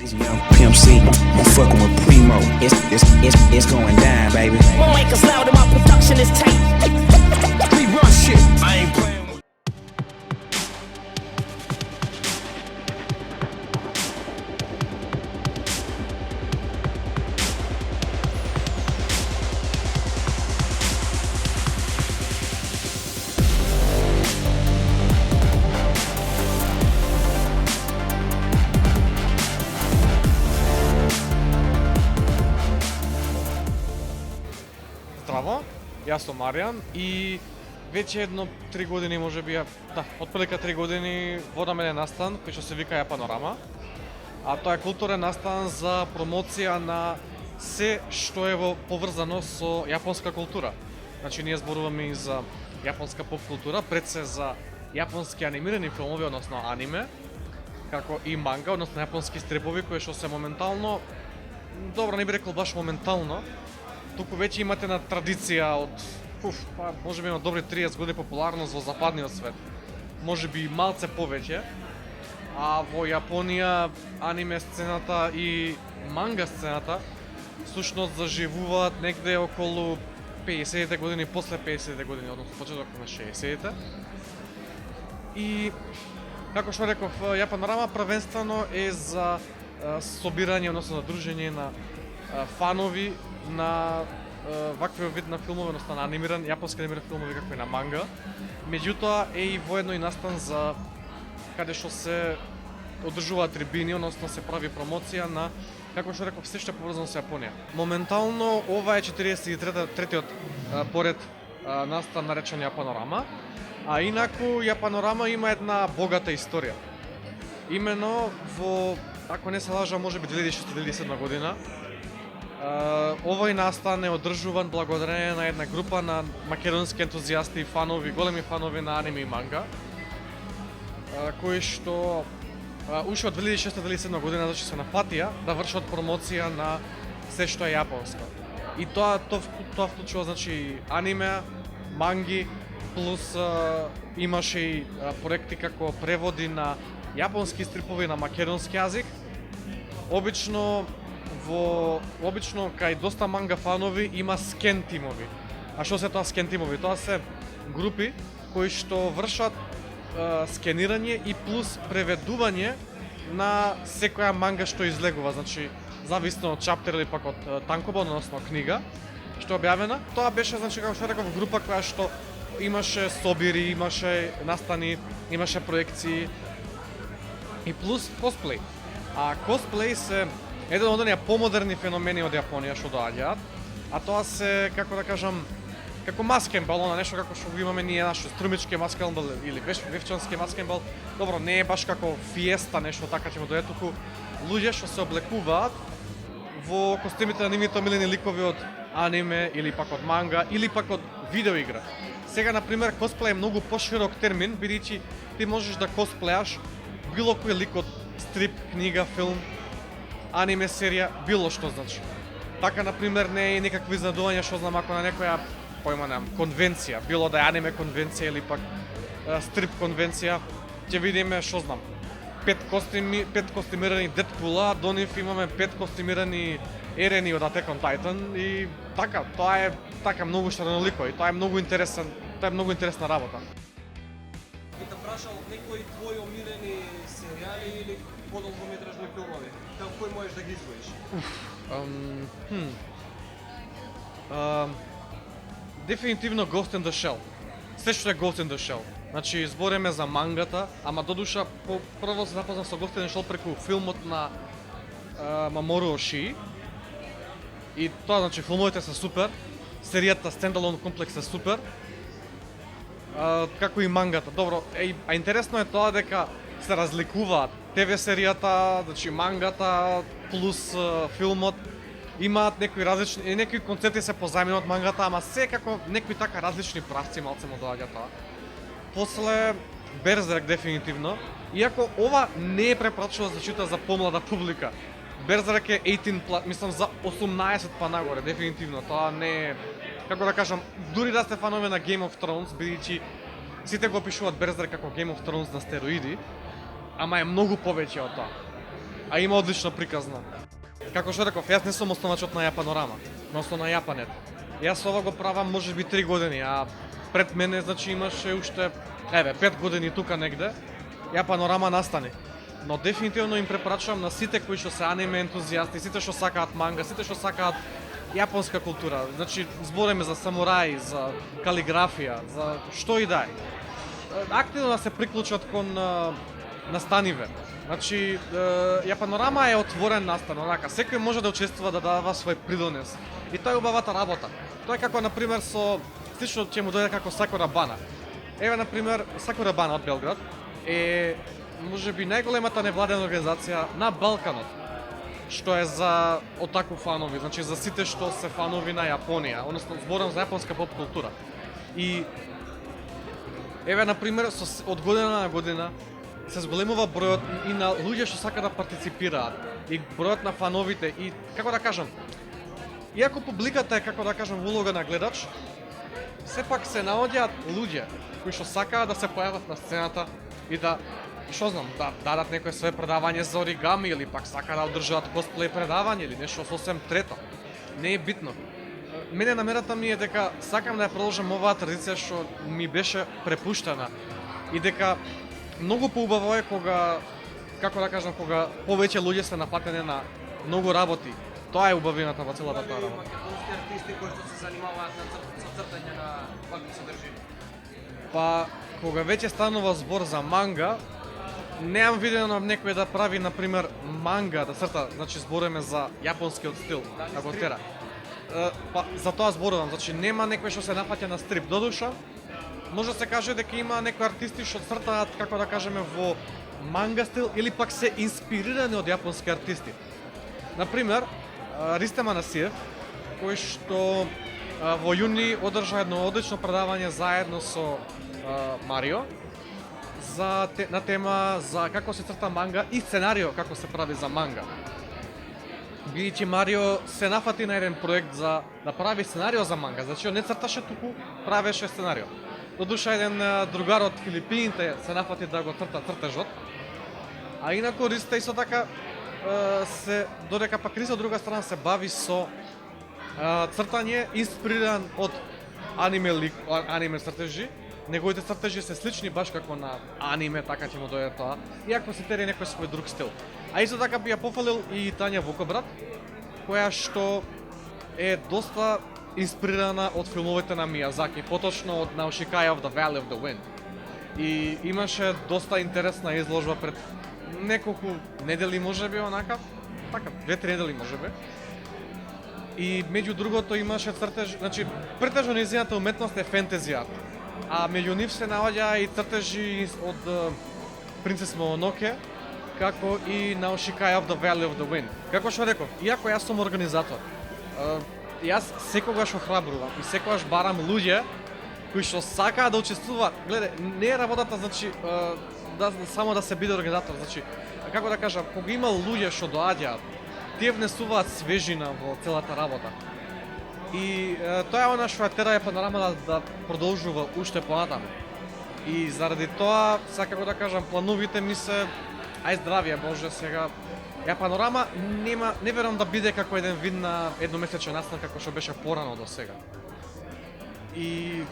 This young Pimp C, I'm fucking with Primo. It's going down, baby. My mic is loud and my production is tight. We run shit. I ain't playing with. Здраво, јас сум Маријан и веќе едно 3 години можеби отприлика 3 години водам еден настан кој што се вика Јапанорама. А тоа е културен настан за промоција на се што е поврзано со јапонска култура. Значи ние зборуваме и за јапонска поп култура, пред се за јапонски анимирани филмови, односно аниме, како и манга, односно јапонски стрипови кои што се моментално, добро не би рекол баш моментално, туку веќе имате на традиција од можеби има добри 30 години популарност во западниот свет. Можеби и малце повеќе. А во Јапонија аниме сцената и манга сцената всушност заживуваат негде околу 50-те години, после 50-те години, односно почеток на 60-те. И како што реков, Јапанорама првенствено е за собирање, односно за дружење на фанови на ваквиот вид на филмови, односно на јапонски анимирани филмови како и на манга. Меѓутоа е и воедно и настан за каде што се одржуваат трибини, односно се прави промоција на, како што реков, се што е поврзано со Јапонија. Моментално ова е 43-тиот поред настан наречен Јапанорама, а инаку Јапанорама има една богата историја. Имено во, ако не се лажам, можеби 2006-2007 година, овој настан е одржуван благодарение на една група на македонски ентузијасти и фанови, големи фанови на аниме и манга, кои што уште од 2006-2007 година значи се нафатија да вршат промоција на се што е јапонско. И тоа вклучува значи аниме, манги, плюс имаше и проекти како преводи на јапонски стрипови на македонски јазик. Обично кај доста манга фанови има скен тимови. А што се тоа скен тимови? Тоа се групи кои што вршат скенирање и плюс преведување на секоја манга што излегува, значи зависно од чаптер или пак од танкоба, односно книга што е објавена. Тоа беше, значи, како што реков, група која што имаше собири, имаше настани, имаше проекции и плюс косплей. А косплей се еден од оние помодерни феномени од Јапонија што доаѓаат, а тоа се, како да кажам, како маскенбал, она нешто како што го имаме ние нашо струмички маскенбал или вевчански маскенбал. Добро, не е баш како фиеста, нешто така ќе му дојде, туку луѓе што се облекуваат во костимите на нивните омилени ликови од аниме или пак од манга или пак од видеоигра. Сега, например, косплей е многу поширок термин, бидејќи ти можеш да косплеаш било кој лик од стрип, книга, филм, аниме серија, било што значи. Така, например, не е никакви изненадувања што знам ако на некоја конвенција, било да е аниме конвенција или пак стрип конвенција, ќе видиме што знам. 5 костимирани Дедпула, до нив имаме 5 костимирани Ерени од Attack on Titan и така, тоа е така многу штранолико и тоа е многу интересна работа. Би те прашал некои твои омилени серијали или подолгометражни филмови? Кој можеш да ги издвоиш? Дефинитивно Ghost in the Shell. Се што е Ghost in the Shell. Значи, збориме за мангата, ама додуша прво се запознав со Ghost in the Shell преку филмот на Мамору Ошии. И тоа, значи, филмовите се супер, серијата Standalone Complex е супер, како и мангата. Добро, а интересно е тоа дека се разликуваат ТВ серијата, значи мангата плюс филмот, имаат некои концепти се позајмени од мангата, ама се како некои така различни правци малце му доаѓа тоа. После Берзерк дефинитивно, иако ова не е препорачливо да чита за помлада публика. Берзерк е 18+, мислам за 18 па нагоре, дефинитивно. Тоа не е, како да кажам, дури да сте фанови на Game of Thrones, бидејќи сите го опишуваат Берзерк како Game of Thrones на стероиди, ама е многу повеќе од тоа. а има одлично приказна. Како што реков, јас не сум основачот на Јапанорама, односно на Јапанет. Јас ова го правам можеби 3 години, а пред мене значи имаше уште 5 години тука негде. Јапанорама настани. Но дефинитивно им препорачувам на сите кои што се аниме ентузијасти, сите што сакаат манга, сите што сакаат јапонска култура. Значи збориме за самураи, за калиграфија, за што и да е. Активно да се приклучат кон настаниве. Значи, Јапанорама е отворен настан, онака, секој може да учествува, да дава свој придонес. И тоа е убавата работа. Тоа е како, например, со слично ќе му дојде како Сакура Бана. Еве, например, Сакура Бана од Белград е можеби најголемата невладена организација на Балканот, што е за отаку фанови, значи за сите што се фанови на Јапонија, односно зборам за јапонска поп култура. И еве, например, од година на година се зголемува бројот и на луѓе што сакаат да партиципираат, и бројот на фановите, и како да кажам, иако публиката е, како да кажам, улога на гледач, сепак се наоѓаат луѓе кои што сакаат да се појават на сцената и да, што знам, да дадат некое свое предавање за оригами или пак сакаат да одржат косплей предавање или нешто сосем трето. Не е битно. Мене намерата ми е дека сакам да ја продолжам оваа традиција што ми беше препуштена и дека многу поубаво е кога, како да кажам, кога повеќе луѓе се напатени на многу работи. Тоа е убавината во целата таа работа. Македонски артисти кои што се занимаваат со цртање на вакви содржини. Па, кога веќе станува збор за манга, неам видено некој да прави, например, манга, да црта, значи збориме за јапонскиот стил, да го тера. Па, за тоа зборувам, значи нема некој што се напаќа на стрип. Додуша, може да се каже дека има некои артисти што цртаат, како да кажеме, во манга стил или пак се инспирирани од јапонски артисти. Например, Ристем Анасиев, кој што во јуни одржа едно одлично предавање заедно со Марио на тема за како се црта манга и сценарио како се прави за манга. Бидејќи Марио се нафати на еден проект за да прави сценарио за манга, значи он не црташе, туку правеше сценарио. Додуша еден другар од Филипините се нафати да го црта цртежот, а инаку Риста исто така се, додека пак Риста од друга страна се бави со цртање инспириран од аниме цртежи. Неговите цртежи се слични баш како на аниме, така ќе му дојде тоа, иако се тери некој свој друг стил. А исто така би ја пофалил и Тања Вукобрат, која што е доста инспирирана од филмовите на Мијазаки, поточно од Наушикај of the Valley of the Wind. И имаше доста интересна изложба пред неколку недели можеби, онака, така, 2-3 недели можеби. И меѓу другото имаше цртеж, значи претежно нејзината уметност е фентези арт. А меѓу нив се наоѓа и цртежи од Принцес Мононоке, како и Наушикај of the Valley of the Wind. Како што реков, иако јас сум организатор, јас секогаш охрабрувам и секогаш барам луѓе кои што сакаат да учествуваат. Гледај, не е работата, значи, само да се биде организатор, значи, како да кажам, кога има луѓе што доаѓаат, тие внесуваат свежина во целата работа. И тоа е она што ја тера Јапанорама да продолжува уште понатаму. И заради тоа, сега како да кажам, плановите ми се, ај здравје Боже, сега Јапанорама не верувам да биде како еден вид на едномесечен настан како што беше порано до сега. И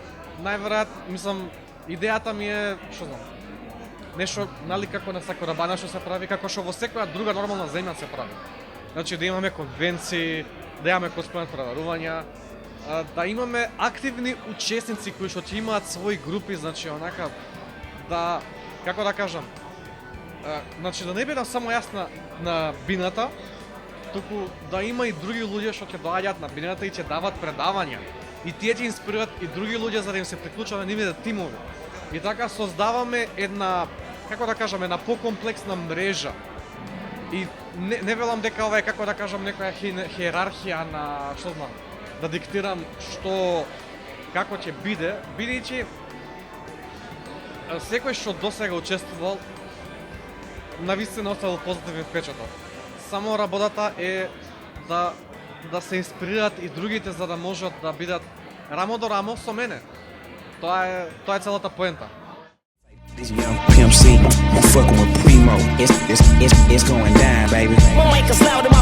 најверојатно, мислам, идејата ми е, што знам, нешто нали како на Сакура Бана што се прави, како што во секоја друга нормална земја се прави. Значи да имаме конвенции, да имаме косплеј преварувања, да имаме активни учесници кои што ќе имаат своји групи, значи онака да, како да кажам, значи да не бидам само јас на бината, туку да има и други луѓе што ќе доаѓаат на бината и ќе дават предавања. И тие ќе инспирираат и други луѓе за да им се приклучат на нивните тимови. И така создаваме една, како да кажам, една покомплексна мрежа. И не велам дека ова е, како да кажам, некоја хиерархија на, што знам, да диктирам што, како ќе биде, бидејќи секој што досега учествувал навистина оставил позитивен впечаток. Само работата е да се инспирираат и другите за да можат да бидат рамо до рамо со мене. Тоа е целата поента. This young Pimp C, I'm fucking with Primo. primo. It's going down, baby. My mic is loud and